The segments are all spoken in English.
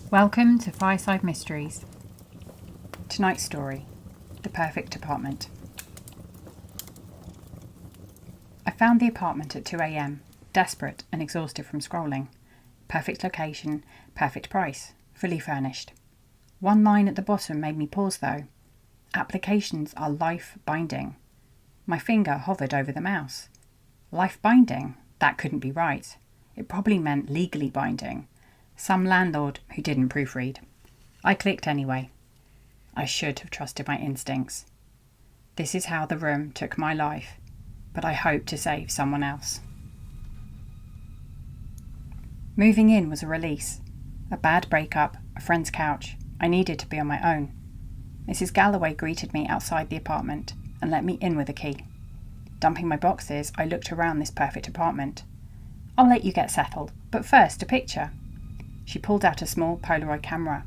Welcome to Fireside Mysteries. Tonight's story, The Perfect Apartment. I found the apartment at 2 a.m, desperate and exhausted from scrolling. Perfect location, perfect price, fully furnished. One line at the bottom made me pause though. Applications are life-binding. My finger hovered over the mouse. Life-binding? That couldn't be right. It probably meant legally binding. Some landlord who didn't proofread. I clicked anyway. I should have trusted my instincts. This is how the room took my life, but I hope to save someone else. Moving in was a release. A bad breakup, a friend's couch. I needed to be on my own. Mrs. Galloway greeted me outside the apartment and let me in with a key. Dumping my boxes, I looked around this perfect apartment. I'll let you get settled, but first a picture. She pulled out a small Polaroid camera.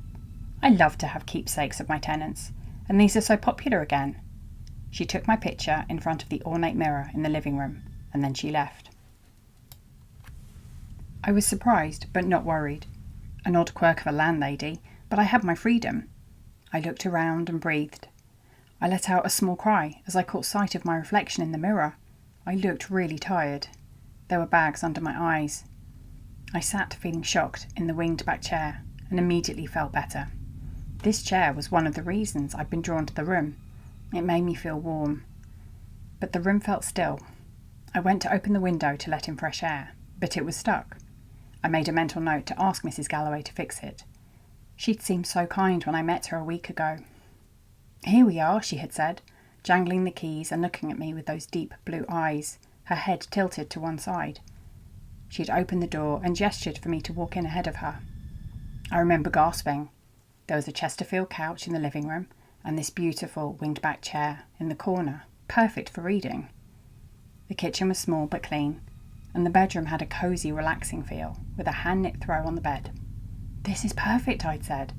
I love to have keepsakes of my tenants, and these are so popular again. She took my picture in front of the ornate mirror in the living room, and then she left. I was surprised, but not worried. An odd quirk of a landlady, but I had my freedom. I looked around and breathed. I let out a small cry as I caught sight of my reflection in the mirror. I looked really tired. There were bags under my eyes. I sat feeling shocked in the winged back chair and immediately felt better. This chair was one of the reasons I'd been drawn to the room. It made me feel warm. But the room felt still. I went to open the window to let in fresh air, but it was stuck. I made a mental note to ask Mrs. Galloway to fix it. She'd seemed so kind when I met her a week ago. "Here we are," she had said, jangling the keys and looking at me with those deep blue eyes, her head tilted to one side. She had opened the door and gestured for me to walk in ahead of her. I remember gasping. There was a Chesterfield couch in the living room and this beautiful winged back chair in the corner, perfect for reading. The kitchen was small but clean, and the bedroom had a cosy, relaxing feel, with a hand-knit throw on the bed. "This is perfect," I'd said.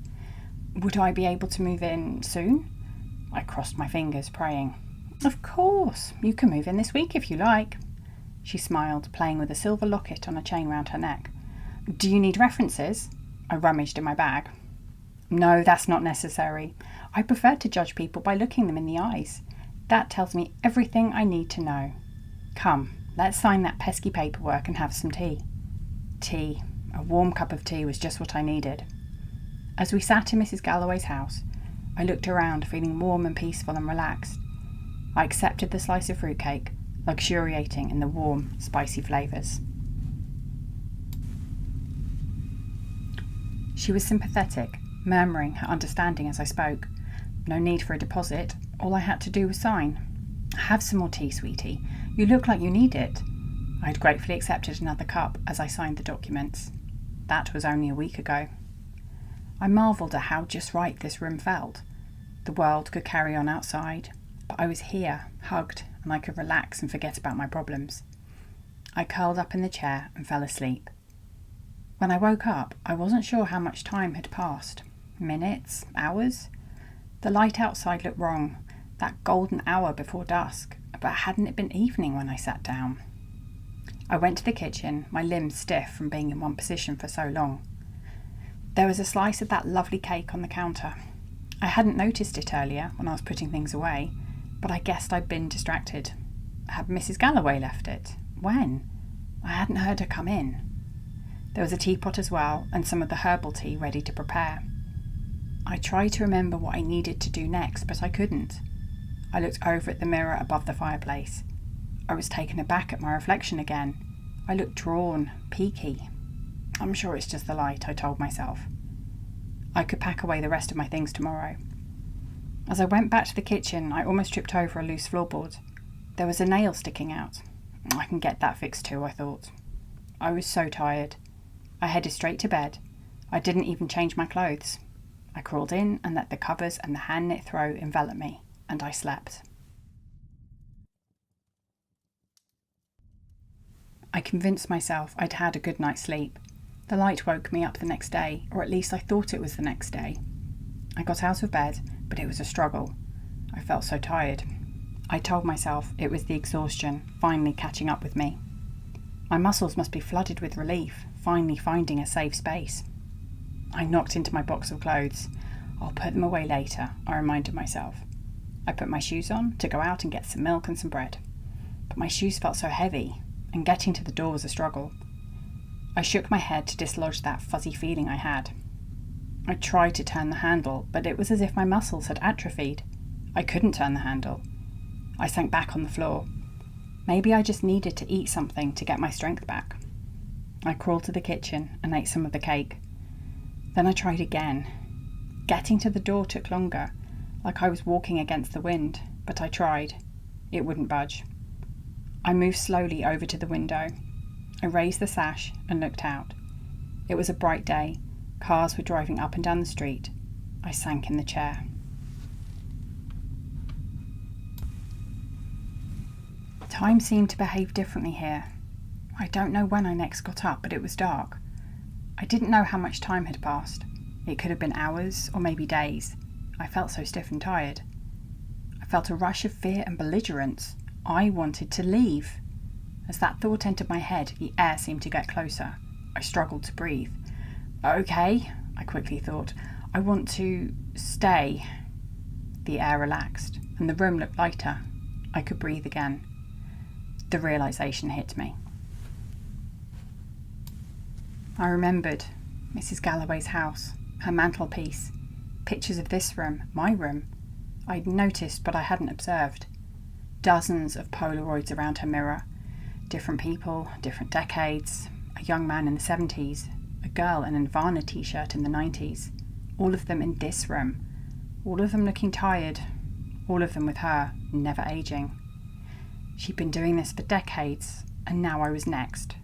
"Would I be able to move in soon?" I crossed my fingers, praying. "Of course, you can move in this week if you like." She smiled, playing with a silver locket on a chain round her neck. "Do you need references?" I rummaged in my bag. "No, that's not necessary. I prefer to judge people by looking them in the eyes. That tells me everything I need to know. Come, let's sign that pesky paperwork and have some tea." Tea. A warm cup of tea was just what I needed. As we sat in Mrs. Galloway's house, I looked around feeling warm and peaceful and relaxed. I accepted the slice of fruitcake, luxuriating in the warm, spicy flavours. She was sympathetic, murmuring her understanding as I spoke. No need for a deposit. All I had to do was sign. "Have some more tea, sweetie. You look like you need it." I had gratefully accepted another cup as I signed the documents. That was only a week ago. I marvelled at how just right this room felt. The world could carry on outside, but I was here, hugged, and I could relax and forget about my problems. I curled up in the chair and fell asleep. When I woke up, I wasn't sure how much time had passed. Minutes? Hours? The light outside looked wrong, that golden hour before dusk, but hadn't it been evening when I sat down? I went to the kitchen, my limbs stiff from being in one position for so long. There was a slice of that lovely cake on the counter. I hadn't noticed it earlier when I was putting things away, but I guessed I'd been distracted. Had Mrs. Galloway left it? When? I hadn't heard her come in. There was a teapot as well, and some of the herbal tea ready to prepare. I tried to remember what I needed to do next, but I couldn't. I looked over at the mirror above the fireplace. I was taken aback at my reflection again. I looked drawn, peaky. "I'm sure it's just the light," I told myself. I could pack away the rest of my things tomorrow. As I went back to the kitchen, I almost tripped over a loose floorboard. There was a nail sticking out. I can get that fixed too, I thought. I was so tired. I headed straight to bed. I didn't even change my clothes. I crawled in and let the covers and the hand-knit throw envelop me, and I slept. I convinced myself I'd had a good night's sleep. The light woke me up the next day, or at least I thought it was the next day. I got out of bed, but it was a struggle. I felt so tired. I told myself it was the exhaustion finally catching up with me. My muscles must be flooded with relief, finally finding a safe space. I knocked into my box of clothes. I'll put them away later, I reminded myself. I put my shoes on to go out and get some milk and some bread. But my shoes felt so heavy, and getting to the door was a struggle. I shook my head to dislodge that fuzzy feeling I had. I tried to turn the handle, but it was as if my muscles had atrophied. I couldn't turn the handle. I sank back on the floor. Maybe I just needed to eat something to get my strength back. I crawled to the kitchen and ate some of the cake. Then I tried again. Getting to the door took longer, like I was walking against the wind, but I tried. It wouldn't budge. I moved slowly over to the window. I raised the sash and looked out. It was a bright day. Cars were driving up and down the street. I sank in the chair. Time seemed to behave differently here. I don't know when I next got up, but it was dark. I didn't know how much time had passed. It could have been hours or maybe days. I felt so stiff and tired. I felt a rush of fear and belligerence. I wanted to leave. As that thought entered my head, the air seemed to get closer. I struggled to breathe. Okay, I quickly thought. I want to stay. The air relaxed, and the room looked lighter. I could breathe again. The realization hit me. I remembered Mrs. Galloway's house, her mantelpiece, pictures of this room, my room. I'd noticed, but I hadn't observed. Dozens of Polaroids around her mirror. Different people, different decades. A young man in the 70s, a girl in a Nirvana t-shirt in the 90s. All of them in this room. All of them looking tired. All of them with her, never aging. She'd been doing this for decades, and now I was next.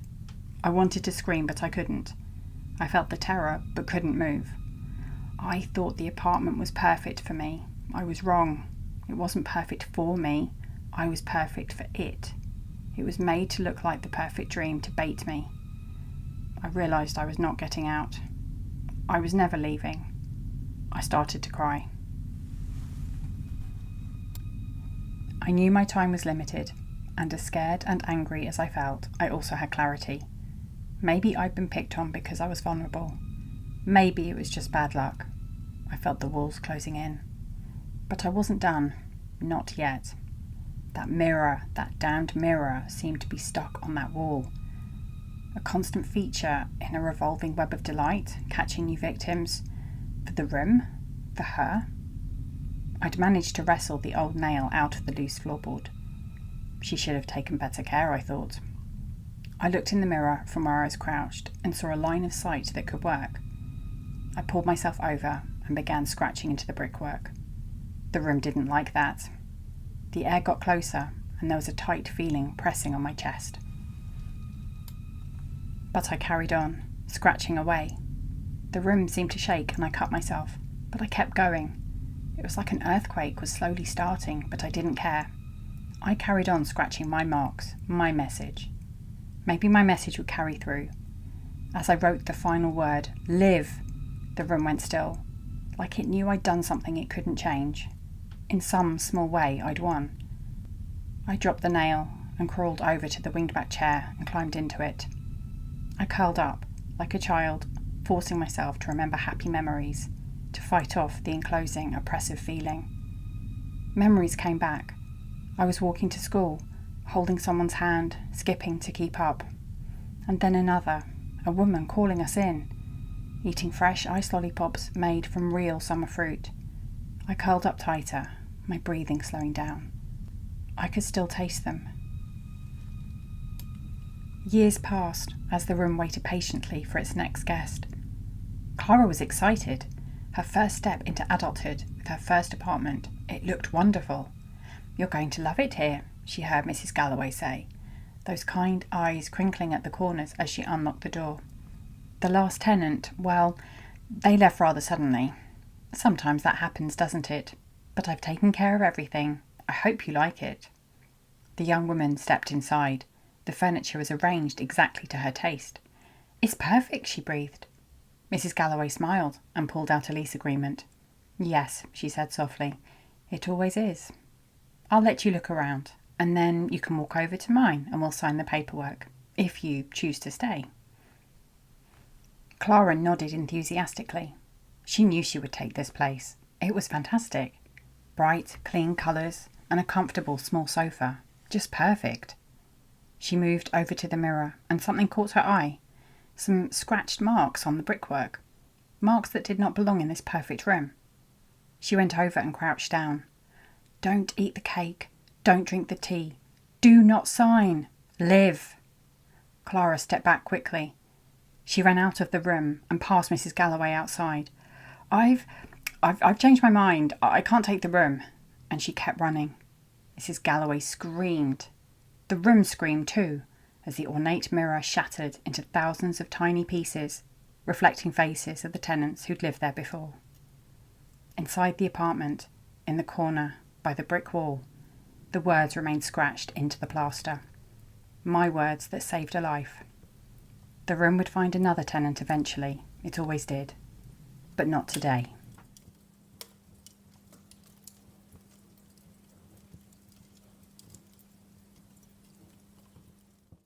I wanted to scream, but I couldn't. I felt the terror, but couldn't move. I thought the apartment was perfect for me. I was wrong. It wasn't perfect for me. I was perfect for it. It was made to look like the perfect dream to bait me. I realised I was not getting out. I was never leaving. I started to cry. I knew my time was limited, and as scared and angry as I felt, I also had clarity. Maybe I'd been picked on because I was vulnerable. Maybe it was just bad luck. I felt the walls closing in. But I wasn't done. Not yet. That mirror, that damned mirror, seemed to be stuck on that wall. A constant feature in a revolving web of delight, catching new victims. For the room? For her? I'd managed to wrestle the old nail out of the loose floorboard. She should have taken better care, I thought. I looked in the mirror from where I was crouched and saw a line of sight that could work. I pulled myself over and began scratching into the brickwork. The room didn't like that. The air got closer and there was a tight feeling pressing on my chest. But I carried on, scratching away. The room seemed to shake and I cut myself, but I kept going. It was like an earthquake was slowly starting, but I didn't care. I carried on scratching my marks, my message. Maybe my message would carry through. As I wrote the final word, live, the room went still, like it knew I'd done something it couldn't change. In some small way, I'd won. I dropped the nail and crawled over to the winged-back chair and climbed into it. I curled up, like a child, forcing myself to remember happy memories, to fight off the enclosing, oppressive feeling. Memories came back. I was walking to school, holding someone's hand, skipping to keep up. And then another, a woman calling us in, eating fresh ice lollipops made from real summer fruit. I curled up tighter, my breathing slowing down. I could still taste them. Years passed as the room waited patiently for its next guest. Clara was excited. Her first step into adulthood with her first apartment. It looked wonderful. "You're going to love it here," she heard Mrs. Galloway say, those kind eyes crinkling at the corners as she unlocked the door. The last tenant, well, they left rather suddenly. Sometimes that happens, doesn't it? But I've taken care of everything. I hope you like it. The young woman stepped inside. The furniture was arranged exactly to her taste. "It's perfect," she breathed. Mrs. Galloway smiled and pulled out a lease agreement. "Yes," she said softly. "It always is. I'll let you look around, and then you can walk over to mine and we'll sign the paperwork, if you choose to stay." Clara nodded enthusiastically. She knew she would take this place. It was fantastic. Bright, clean colours and a comfortable small sofa. Just perfect. She moved over to the mirror and something caught her eye. Some scratched marks on the brickwork. Marks that did not belong in this perfect room. She went over and crouched down. Don't eat the cake. Don't drink the tea. Do not sign. Live. Clara stepped back quickly. She ran out of the room and past Mrs. Galloway outside. I've changed my mind. I can't take the room. And she kept running. Mrs. Galloway screamed. The room screamed too, as the ornate mirror shattered into thousands of tiny pieces, reflecting faces of the tenants who'd lived there before. Inside the apartment, in the corner, by the brick wall, the words remained scratched into the plaster. My words that saved a life. The room would find another tenant eventually. It always did. But not today.